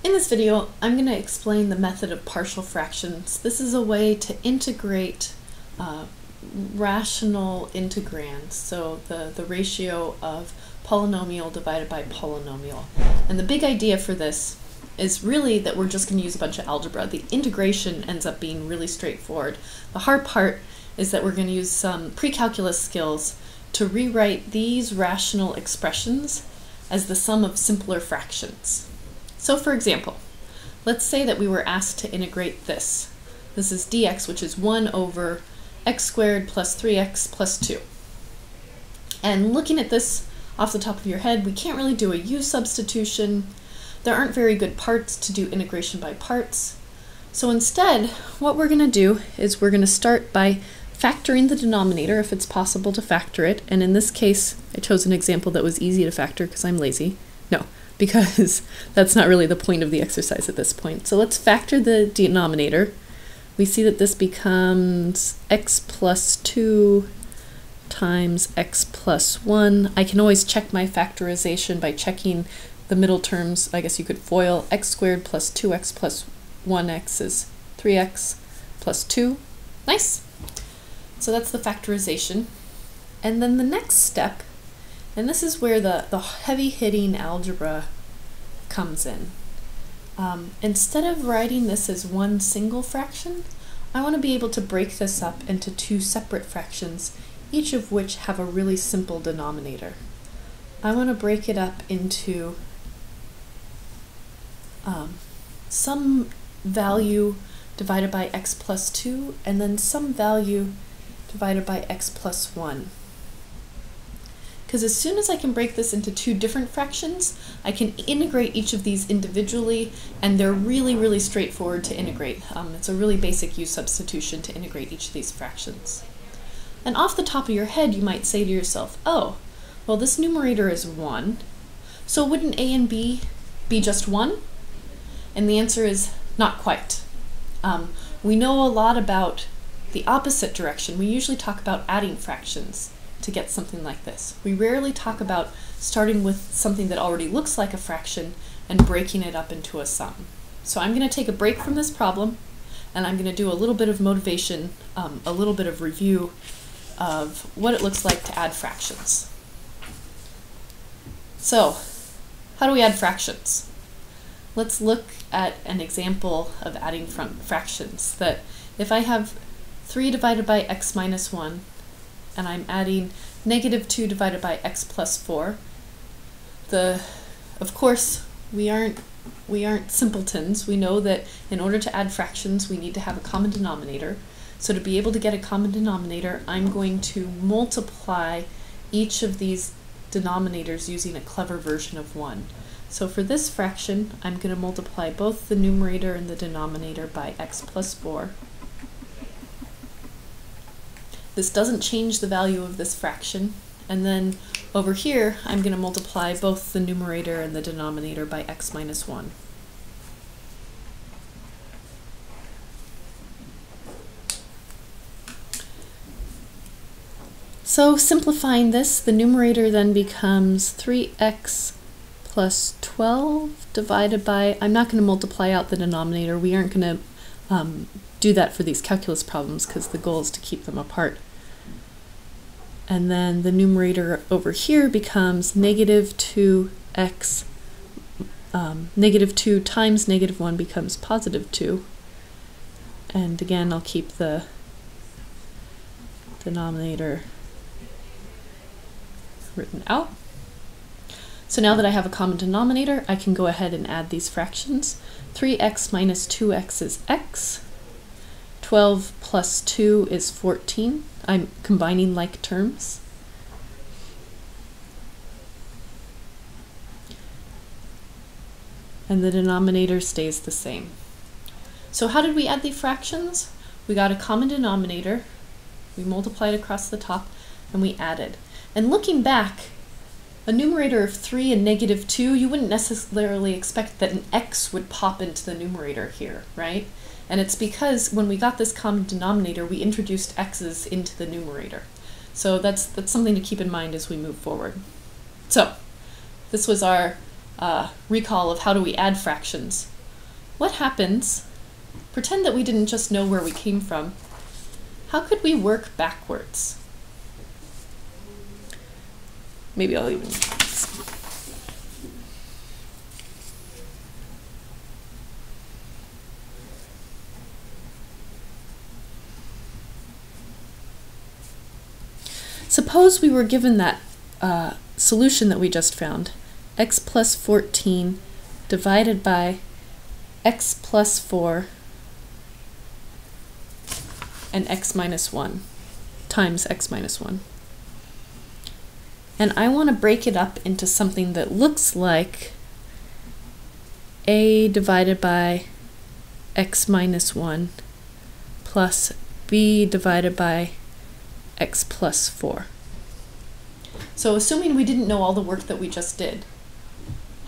In this video, I'm going to explain the method of partial fractions. This is a way to integrate rational integrands, so the ratio of polynomial divided by polynomial. And the big idea for this is really that we're just going to use a bunch of algebra. The integration ends up being really straightforward. The hard part is that we're going to use some pre-calculus skills to rewrite these rational expressions as the sum of simpler fractions. So for example, let's say that we were asked to integrate this. This is dx, which is 1 over x squared plus 3x plus 2. And looking at this off the top of your head, we can't really do a u substitution. There aren't very good parts to do integration by parts. So instead, what we're going to do is we're going to start by factoring the denominator if it's possible to factor it. And in this case, I chose an example that was easy to factor because I'm lazy. No, because that's not really the point of the exercise at this point. So let's factor the denominator. We see that this becomes x plus 2 times x plus 1. I can always check my factorization by checking the middle terms. I guess you could FOIL. X squared plus 2x plus 1x is 3x plus 2. Nice. So that's the factorization. And then the next step, and this is where the heavy-hitting algebra comes in. Instead of writing this as one single fraction, I want to be able to break this up into two separate fractions, each of which have a really simple denominator. I want to break it up into some value divided by x plus 2, and then some value divided by x plus 1. Because as soon as I can break this into two different fractions, I can integrate each of these individually, and they're really, really straightforward to integrate. It's a really basic u substitution to integrate each of these fractions. And off the top of your head, you might say to yourself, oh, well, this numerator is 1, so wouldn't a and b be just 1? And the answer is not quite. We know a lot about the opposite direction. We usually talk about adding fractions to get something like this. We rarely talk about starting with something that already looks like a fraction and breaking it up into a sum. So I'm going to take a break from this problem, and I'm going to do a little bit of motivation, a little bit of review of what it looks like to add fractions. So, how do we add fractions? Let's look at an example of adding fractions. That if I have 3 divided by x minus 1, and I'm adding negative 2 divided by x plus 4, of course, we aren't simpletons. We know that in order to add fractions, we need to have a common denominator. So to be able to get a common denominator, I'm going to multiply each of these denominators using a clever version of 1. So for this fraction, I'm going to multiply both the numerator and the denominator by x plus 4. This doesn't change the value of this fraction. And then over here, I'm going to multiply both the numerator and the denominator by x minus 1. So simplifying this, the numerator then becomes 3x plus 12 divided by, I'm not going to multiply out the denominator. We aren't going to do that for these calculus problems because the goal is to keep them apart. And then the numerator over here becomes negative 2x, negative 2 times negative 1 becomes positive 2. And again, I'll keep the denominator written out. So now that I have a common denominator, I can go ahead and add these fractions. 3x minus 2x is x. 12 plus 2 is 14. I'm combining like terms. And the denominator stays the same. So how did we add the fractions? We got a common denominator, we multiplied across the top, and we added. And looking back, a numerator of 3 and negative 2, you wouldn't necessarily expect that an x would pop into the numerator here, right? And it's because when we got this common denominator, we introduced x's into the numerator. So that's something to keep in mind as we move forward. So this was our recall of how do we add fractions. what happens, pretend that we didn't just know where we came from, how could we work backwards? Maybe I'll even... Suppose we were given that solution that we just found, x plus 14 divided by x plus 4 and x minus 1 times x minus 1. And I want to break it up into something that looks like a divided by x minus 1 plus b divided by x plus 4. So assuming we didn't know all the work that we just did,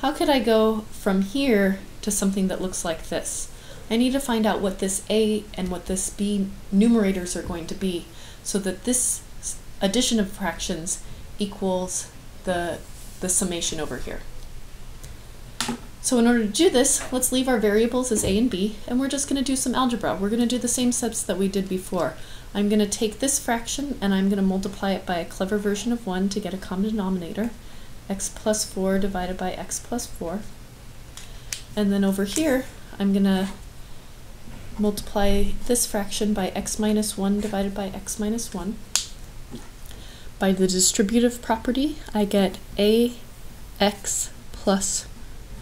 how could I go from here to something that looks like this? I need to find out what this a and what this b numerators are going to be so that this addition of fractions equals the summation over here. So in order to do this, let's leave our variables as a and b, and we're just going to do some algebra. We're going to do the same steps that we did before. I'm going to take this fraction and I'm going to multiply it by a clever version of 1 to get a common denominator, x plus 4 divided by x plus 4. And then over here, I'm going to multiply this fraction by x minus 1 divided by x minus 1. By the distributive property, I get ax plus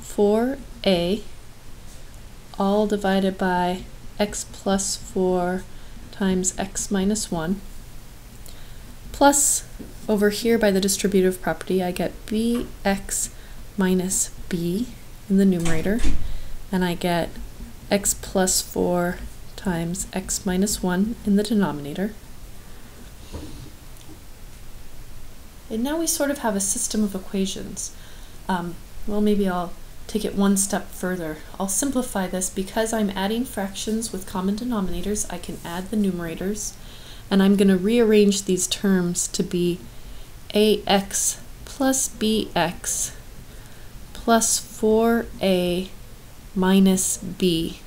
4a all divided by x plus 4 times x minus 1, plus over here by the distributive property I get bx minus b in the numerator, and I get x plus 4 times x minus 1 in the denominator. And now we sort of have a system of equations. Well, maybe I'll take it one step further. I'll simplify this. Because I'm adding fractions with common denominators, I can add the numerators, and I'm going to rearrange these terms to be ax plus bx plus 4a minus b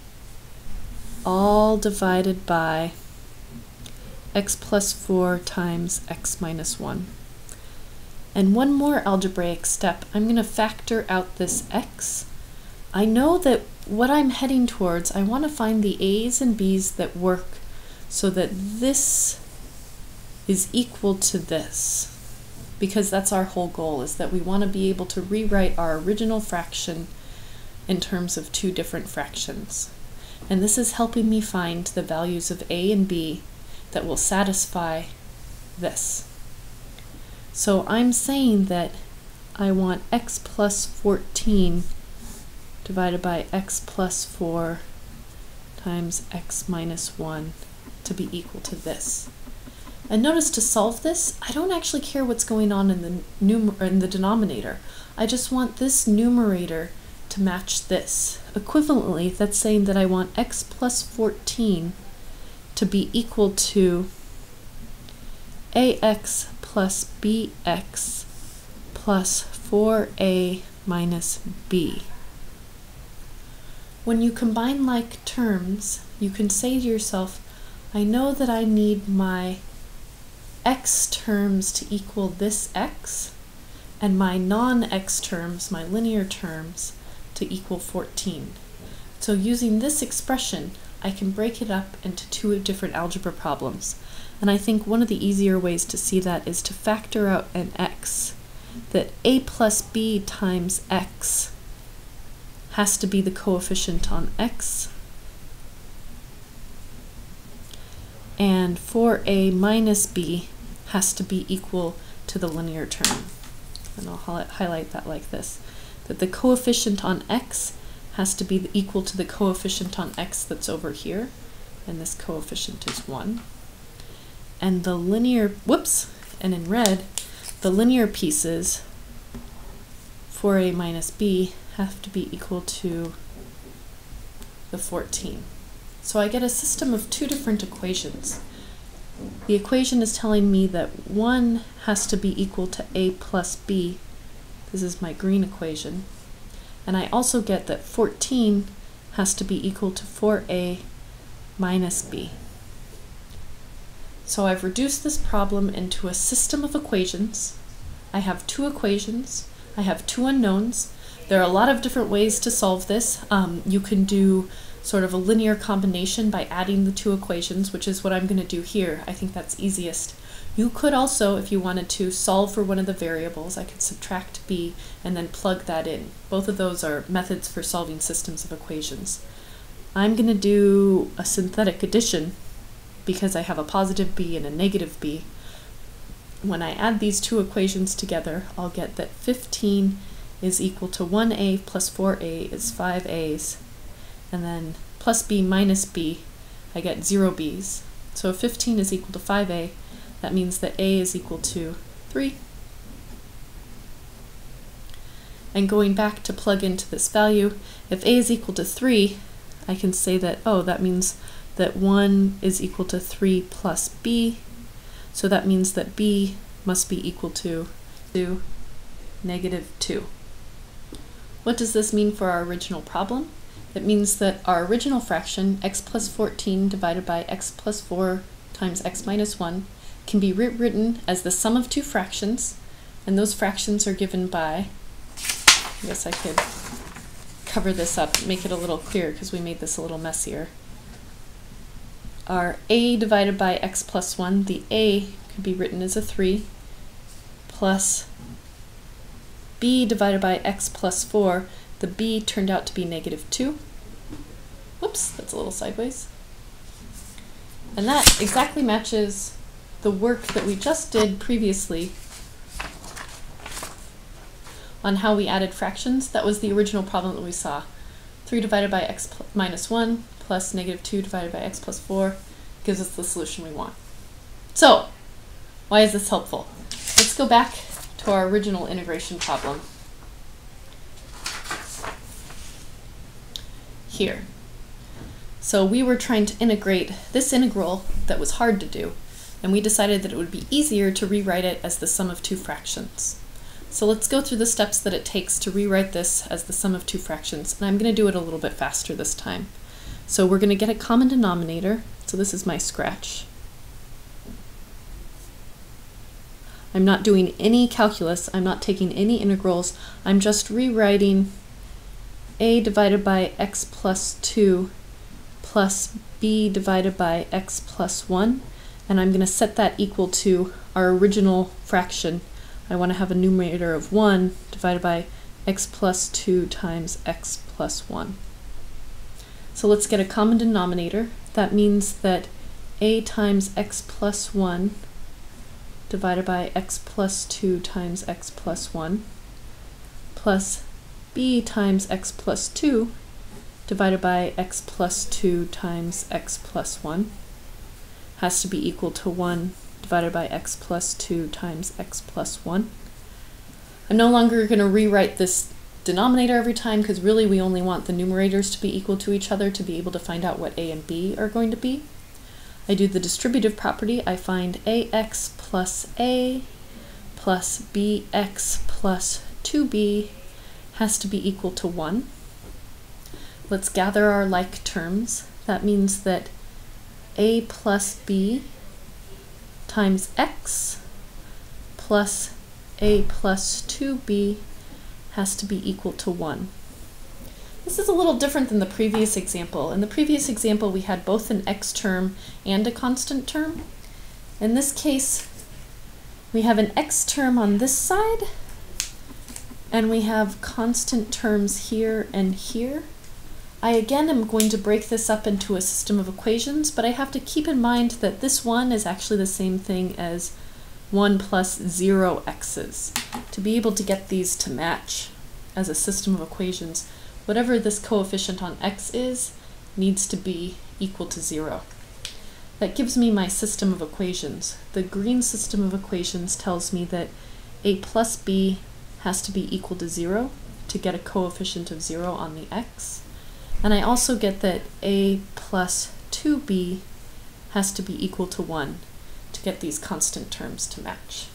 all divided by x plus 4 times x minus 1. And one more algebraic step, I'm going to factor out this x. I know that what I'm heading towards, I want to find the a's and b's that work so that this is equal to this, because that's our whole goal, is that we want to be able to rewrite our original fraction in terms of two different fractions. And this is helping me find the values of a and b that will satisfy this. So I'm saying that I want x plus 14 divided by x plus 4 times x minus 1 to be equal to this. And notice, to solve this, I don't actually care what's going on in the denominator. I just want this numerator to match this. Equivalently, that's saying that I want x plus 14 to be equal to ax plus bx plus 4a minus b. When you combine like terms, you can say to yourself, I know that I need my x terms to equal this x, and my non-x terms, my linear terms, to equal 14. So using this expression, I can break it up into two different algebra problems. And I think one of the easier ways to see that is to factor out an x, that a plus b times x has to be the coefficient on x, and 4a minus b has to be equal to the linear term. And I'll highlight that like this, that the coefficient on x has to be equal to the coefficient on x that's over here, and this coefficient is 1. And the linear, and in red, the linear pieces, 4a minus b, have to be equal to the 14. So I get a system of two different equations. The equation is telling me that 1 has to be equal to a plus b. This is my green equation. And I also get that 14 has to be equal to 4a minus b. So I've reduced this problem into a system of equations. I have two equations. I have two unknowns. There are a lot of different ways to solve this. You can do sort of a linear combination by adding the two equations, which is what I'm going to do here. I think that's easiest. You could also, if you wanted to, solve for one of the variables. I could subtract b and then plug that in. Both of those are methods for solving systems of equations. I'm going to do a synthetic addition because I have a positive b and a negative b. When I add these two equations together, I'll get that 15 is equal to 1a plus 4a is 5a's, and then plus b minus b, I get 0 b's. So if 15 is equal to 5a, that means that a is equal to 3. And going back to plug into this value, if a is equal to 3, I can say that, oh, that means that 1 is equal to 3 plus b, so that means that b must be equal to negative 2. What does this mean for our original problem? It means that our original fraction, x plus 14 divided by x plus 4 times x minus 1, can be rewritten as the sum of two fractions, and those fractions are given by, I guess I could cover this up, make it a little clearer because we made this a little messier. Our a divided by x plus 1, the a could be written as a 3, plus b divided by x plus 4, the b turned out to be negative 2. Whoops, that's a little sideways. And that exactly matches the work that we just did previously on how we added fractions. That was the original problem that we saw. 3 divided by x minus 1 plus negative 2 divided by x plus 4 gives us the solution we want. So, why is this helpful? Let's go back to our original integration problem. Here. So we were trying to integrate this integral that was hard to do, and we decided that it would be easier to rewrite it as the sum of two fractions. So let's go through the steps that it takes to rewrite this as the sum of two fractions, and I'm going to do it a little bit faster this time. So we're going to get a common denominator. So this is my scratch. I'm not doing any calculus, I'm not taking any integrals, I'm just rewriting a divided by x plus 2 plus b divided by x plus 1, and I'm going to set that equal to our original fraction. I want to have a numerator of 1 divided by x plus 2 times x plus 1. So let's get a common denominator. That means that a times x plus 1 divided by x plus 2 times x plus 1 plus b times x plus 2 divided by x plus 2 times x plus 1 has to be equal to 1 divided by x plus 2 times x plus 1. I'm no longer going to rewrite this denominator every time because really we only want the numerators to be equal to each other to be able to find out what a and b are going to be. I do the distributive property. I find ax plus a plus bx plus 2b has to be equal to 1. Let's gather our like terms. That means that a plus b times x plus a plus 2b has to be equal to 1. This is a little different than the previous example. In the previous example, we had both an x term and a constant term. In this case, we have an x term on this side, and we have constant terms here and here. I again am going to break this up into a system of equations, but I have to keep in mind that this one is actually the same thing as 1 plus 0 x's. To be able to get these to match as a system of equations, whatever this coefficient on x is needs to be equal to 0. That gives me my system of equations. The green system of equations tells me that a plus b has to be equal to 0 to get a coefficient of 0 on the x. And I also get that a plus 2b has to be equal to 1 to get these constant terms to match.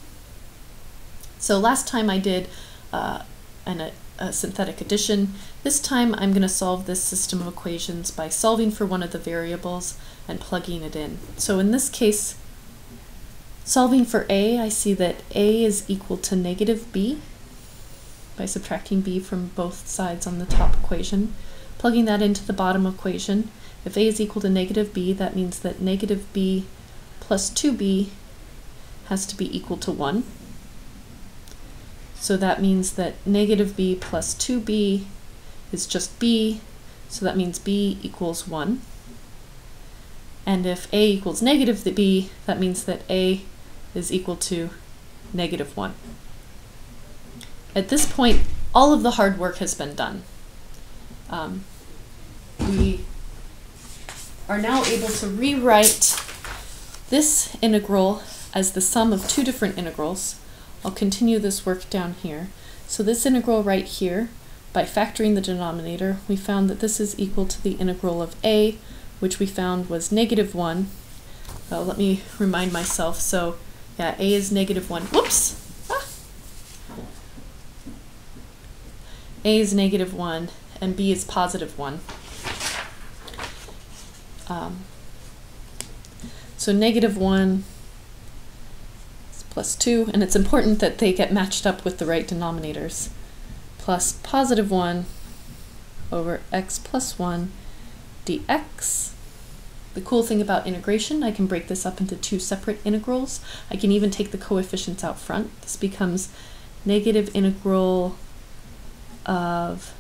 So last time I did an synthetic addition. This time I'm going to solve this system of equations by solving for one of the variables and plugging it in. So in this case, solving for a, I see that a is equal to negative b by subtracting b from both sides on the top equation. Plugging that into the bottom equation, if a is equal to negative b, that means that negative b plus 2b has to be equal to 1. So that means that negative b plus 2b is just b, so that means b equals 1. And if a equals negative b, that means that a is equal to negative 1. At this point, all of the hard work has been done. We are now able to rewrite this integral as the sum of two different integrals. I'll continue this work down here. So this integral right here, by factoring the denominator, we found that this is equal to the integral of a, which we found was negative 1. Let me remind myself. So yeah, a is negative 1. Whoops! A is negative 1 and b is positive 1. So negative 1 is plus 2, and it's important that they get matched up with the right denominators, plus positive 1 over x plus 1 dx. The cool thing about integration, I can break this up into two separate integrals. I can even take the coefficients out front. This becomes negative integral of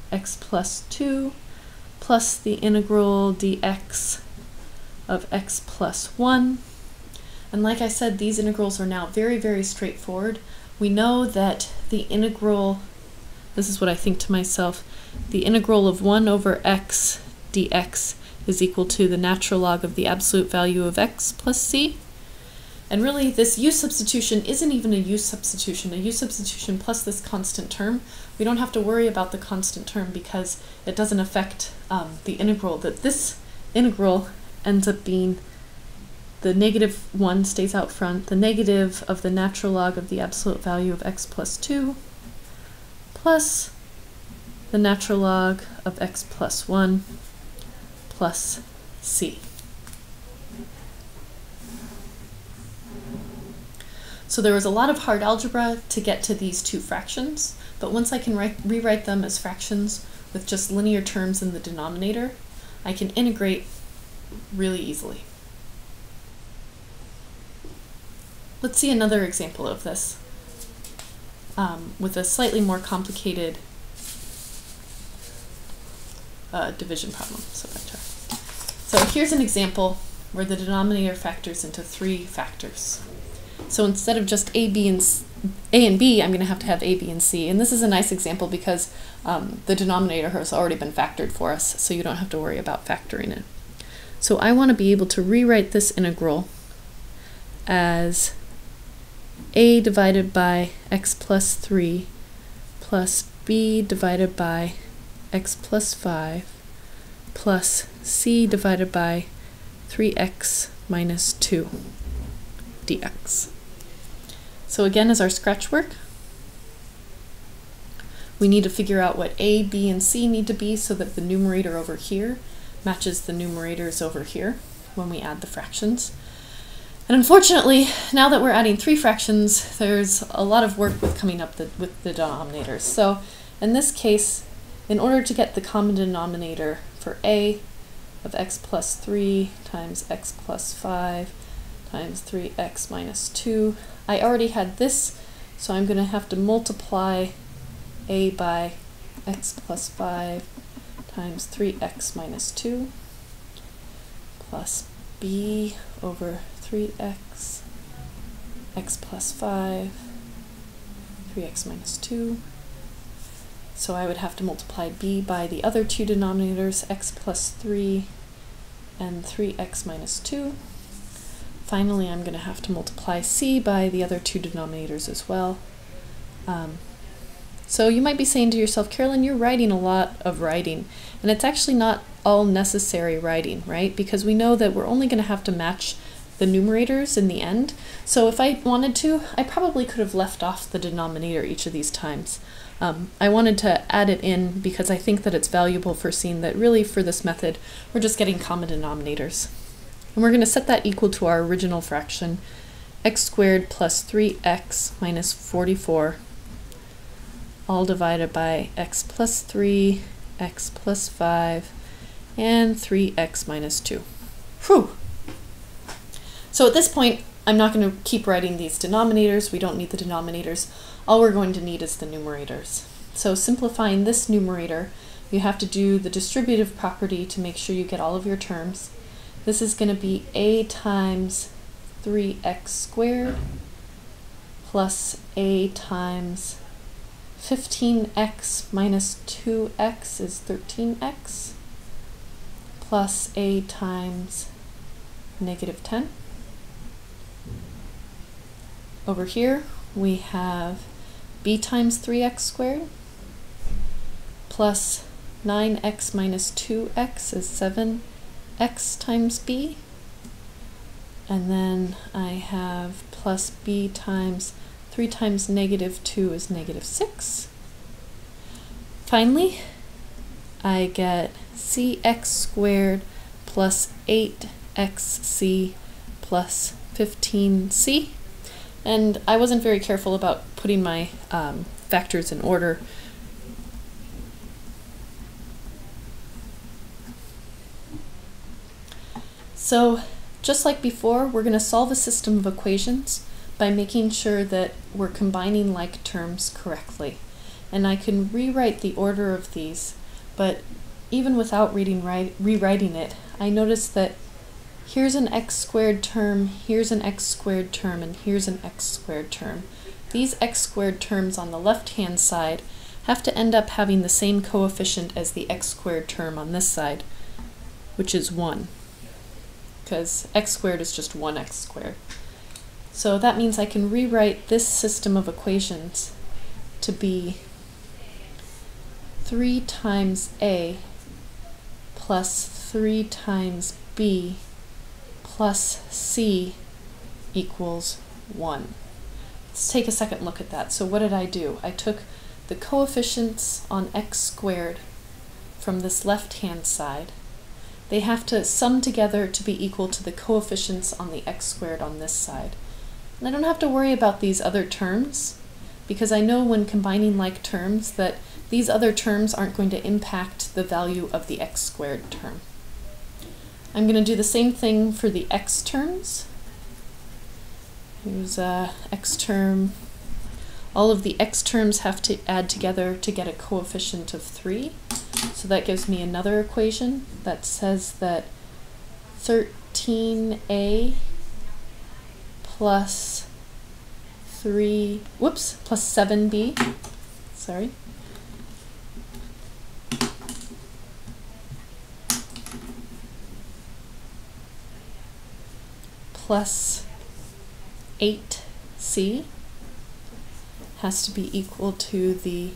x plus 2 plus the integral dx of x plus 1. And like I said, these integrals are now very, very straightforward. We know that the integral, this is what I think to myself, the integral of 1 over x dx is equal to the natural log of the absolute value of x plus c. And really, this u substitution isn't even a u substitution. A u substitution plus this constant term, we don't have to worry about the constant term because it doesn't affect the integral. That this integral ends up being the negative 1 stays out front, the negative of the natural log of the absolute value of x plus 2 plus the natural log of x plus 1 plus c. So there was a lot of hard algebra to get to these two fractions, but once I can rewrite them as fractions with just linear terms in the denominator, I can integrate really easily. Let's see another example of this with a slightly more complicated division problem. So here's an example where the denominator factors into 3 factors. So instead of just a and b, I'm going to have a, b, and c. And this is a nice example because the denominator has already been factored for us, so you don't have to worry about factoring it. So I want to be able to rewrite this integral as a divided by x plus 3 plus b divided by x plus 5 plus c divided by 3x minus 2 dx. So again, as our scratch work, we need to figure out what a, b, and c need to be so that the numerator over here matches the numerators over here when we add the fractions. And unfortunately, now that we're adding 3 fractions, there's a lot of work with coming up with the denominators. So in this case, in order to get the common denominator for a of x plus 3 times x plus 5 times 3x minus 2, I already had this, so I'm going to have to multiply a by x plus 5 times 3x minus 2 plus b over 3x, x plus 5, 3x minus 2. So I would have to multiply b by the other two denominators, x plus 3 and 3x minus 2. Finally, I'm going to have to multiply c by the other two denominators as well. So you might be saying to yourself, Carolyn, you're writing a lot of writing, and it's actually not all necessary writing, right? Because we know that we're only going to have to match the numerators in the end. So if I wanted to, I probably could have left off the denominator each of these times. I wanted to add it in because I think that it's valuable for seeing that really for this method, we're just getting common denominators. And we're going to set that equal to our original fraction, x squared plus 3x minus 44, all divided by x plus 3, x plus 5, and 3x minus 2. Whew! So at this point, I'm not going to keep writing these denominators. We don't need the denominators. All we're going to need is the numerators. So simplifying this numerator, you have to do the distributive property to make sure you get all of your terms. This is going to be a times 3x squared plus a times 15x minus 2x is 13x plus a times negative 10. Over here we have b times 3x squared plus 9x minus 2x is 7x times b. And then I have plus b times 3 times negative 2 is negative 6. Finally, I get cx squared plus 8xc plus 15c. And I wasn't very careful about putting my factors in order. So just like before, we're going to solve a system of equations by making sure that we're combining like terms correctly. And I can rewrite the order of these, but even without rewriting it, I notice that here's an x squared term, here's an x squared term, and here's an x squared term. These x squared terms on the left-hand side have to end up having the same coefficient as the x squared term on this side, which is 1, because x squared is just 1x squared. So that means I can rewrite this system of equations to be 3 times a plus 3 times b plus c equals 1. Let's take a second look at that. So what did I do? I took the coefficients on x squared from this left-hand side. They have to sum together to be equal to the coefficients on the x squared on this side. And I don't have to worry about these other terms, because I know when combining like terms that these other terms aren't going to impact the value of the x squared term. I'm going to do the same thing for the x terms. Here's a x term. All of the x terms have to add together to get a coefficient of 3. So that gives me another equation that says that 13a plus 7b, sorry, plus 8c has to be equal to the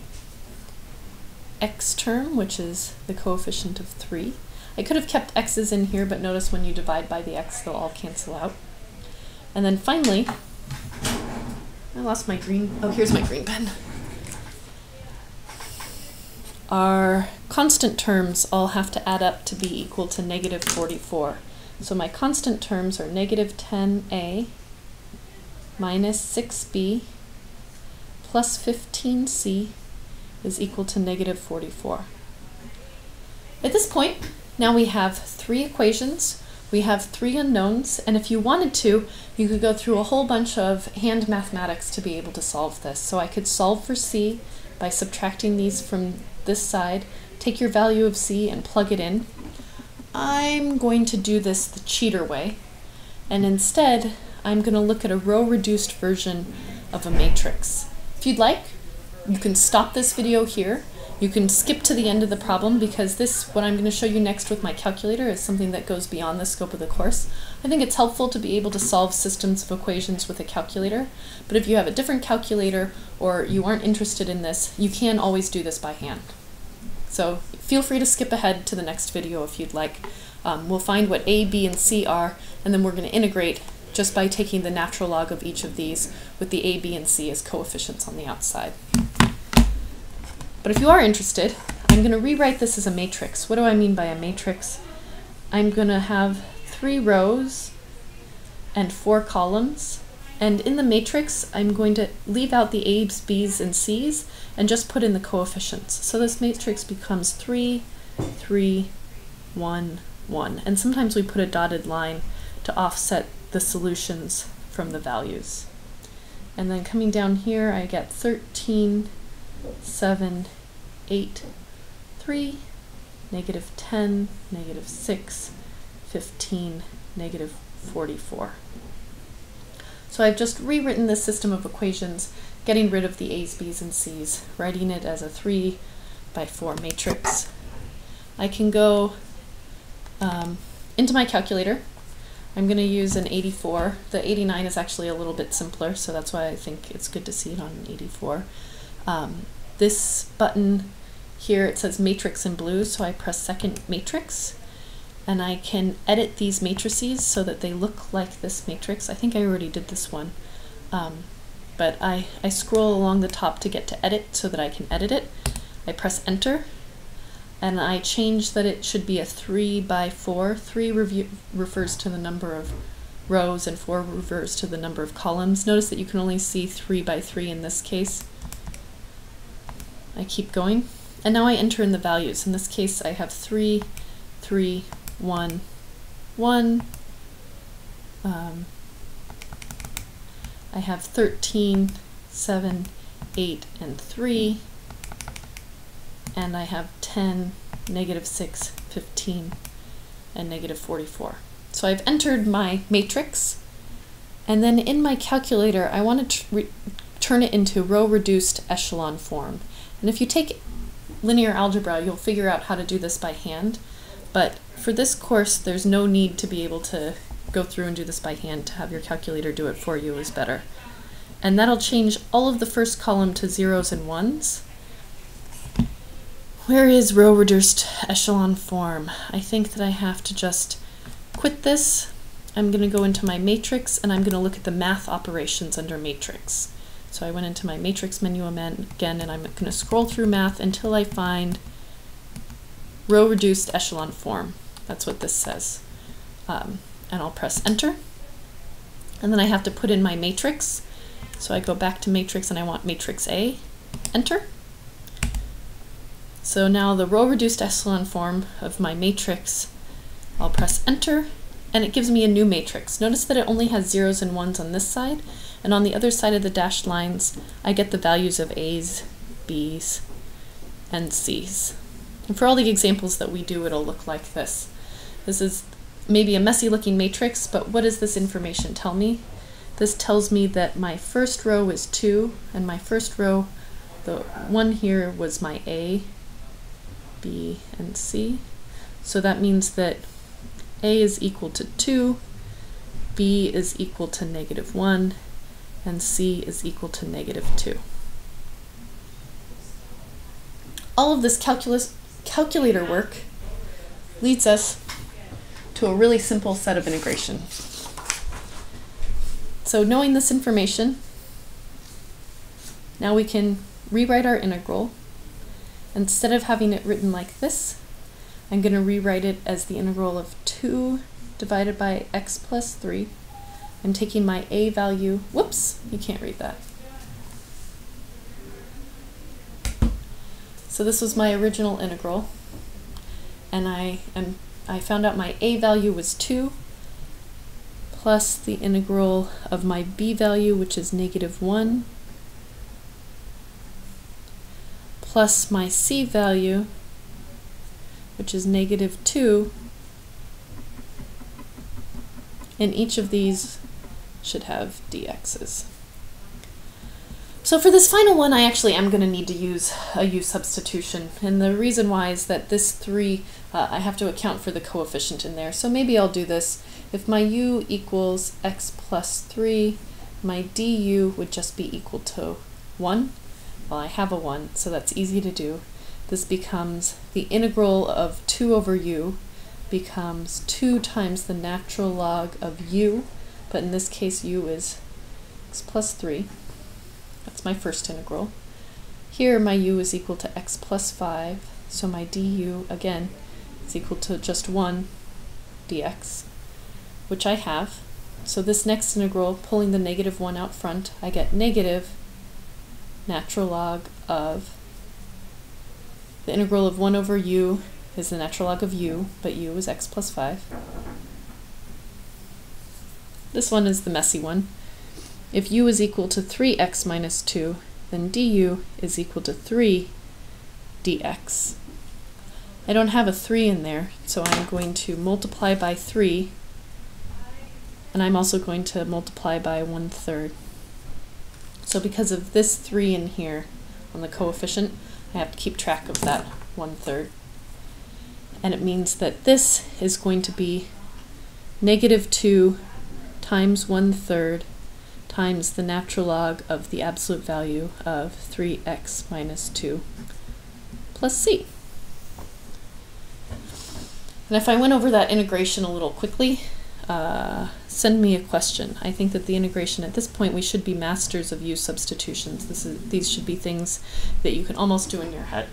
x term, which is the coefficient of 3. I could have kept x's in here, but notice when you divide by the x, they'll all cancel out. And then finally, I lost my green, oh, here's my green pen. Our constant terms all have to add up to be equal to negative 44. So my constant terms are negative 10a minus 6b plus 15c is equal to negative 44. At this point, now we have 3 equations, we have 3 unknowns, and if you wanted to, you could go through a whole bunch of hand mathematics to be able to solve this. So I could solve for c by subtracting these from this side, take your value of c and plug it in. I'm going to do this the cheater way, and instead I'm going to look at a row-reduced version of a matrix. If you'd like, you can stop this video here. You can skip to the end of the problem, because what I'm going to show you next with my calculator is something that goes beyond the scope of the course. I think it's helpful to be able to solve systems of equations with a calculator, but if you have a different calculator or you aren't interested in this, you can always do this by hand. So feel free to skip ahead to the next video if you'd like. We'll find what a, b, and c are, and then we're going to integrate just by taking the natural log of each of these with the a, b, and c as coefficients on the outside. But if you are interested, I'm going to rewrite this as a matrix. What do I mean by a matrix? I'm going to have 3 rows and 4 columns. And in the matrix, I'm going to leave out the A's, B's, and C's and just put in the coefficients. So this matrix becomes 3, 3, 1, 1. And sometimes we put a dotted line to offset the solutions from the values. And then coming down here, I get 13, 7, 8, 3, negative 10, negative 6, 15, negative 44. So I've just rewritten this system of equations, getting rid of the A's, B's, and C's, writing it as a 3 by 4 matrix. I can go into my calculator. I'm going to use an 84. The 89 is actually a little bit simpler, so that's why I think it's good to see it on an 84. This button here, it says matrix in blue, so I press second matrix, and I can edit these matrices so that they look like this matrix. I think I already did this one, but I scroll along the top to get to edit so that I can edit it. I press enter, and I change that it should be a 3 by 4. 3 refers to the number of rows and 4 refers to the number of columns. Notice that you can only see 3 by 3 in this case. I keep going, and now I enter in the values. In this case, I have 3, 3, 1, 1. I have 13, 7, 8, and 3. And I have 10, negative 6, 15, and negative 44. So I've entered my matrix, and then in my calculator, I want to turn it into row-reduced echelon form. And if you take linear algebra, you'll figure out how to do this by hand. But for this course, there's no need to be able to go through and do this by hand. To have your calculator do it for you is better. And that'll change all of the first column to 0s and 1s. Where is row-reduced echelon form? I think that I have to just quit this. I'm going to go into my matrix, and I'm going to look at the math operations under matrix. So I went into my matrix menu again, and I'm going to scroll through math until I find row-reduced echelon form. That's what this says. And I'll press enter. And then I have to put in my matrix. So I go back to matrix, and I want matrix A. Enter. So now the row-reduced echelon form of my matrix, I'll press enter, and it gives me a new matrix. Notice that it only has 0s and 1s on this side, and on the other side of the dashed lines, I get the values of A's, B's, and C's. And for all the examples that we do, it'll look like this. This is maybe a messy looking matrix, but what does this information tell me? This tells me that my first row is 2, and my first row, the one here, was my A, B, and C. So that means that A is equal to 2, B is equal to negative 1, and C is equal to negative 2. All of this calculator work leads us to a really simple set of integration. So knowing this information, now we can rewrite our integral. Instead of having it written like this, I'm going to rewrite it as the integral of 2 divided by x plus 3. I'm taking my a value, whoops, you can't read that. So this was my original integral, and I found out my a value was 2, plus the integral of my b value, which is negative 1, plus my c value, which is negative 2, and each of these should have dx's. So for this final one, I actually am going to need to use a u substitution, and the reason why is that this 3, I have to account for the coefficient in there, so maybe I'll do this. If my u equals x plus 3, my du would just be equal to 1. Well, I have a 1, so that's easy to do. This becomes the integral of 2 over u becomes 2 times the natural log of u, but in this case u is x plus 3. That's my first integral. Here my u is equal to x plus 5, so my du, again, is equal to just 1 dx, which I have. So this next integral, pulling the negative 1 out front, I get negative natural log of the integral of 1 over u is the natural log of u, but u is x plus 5. This one is the messy one. If u is equal to 3x minus 2, then du is equal to 3 dx. I don't have a 3 in there, so I'm going to multiply by 3, and I'm also going to multiply by 1/3. So because of this 3 in here on the coefficient, I have to keep track of that 1/3. And it means that this is going to be negative 2 times 1/3 times the natural log of the absolute value of 3x minus 2 plus c. And if I went over that integration a little quickly, send me a question. I think that the integration at this point, we should be masters of u substitutions. These should be things that you can almost do in your head.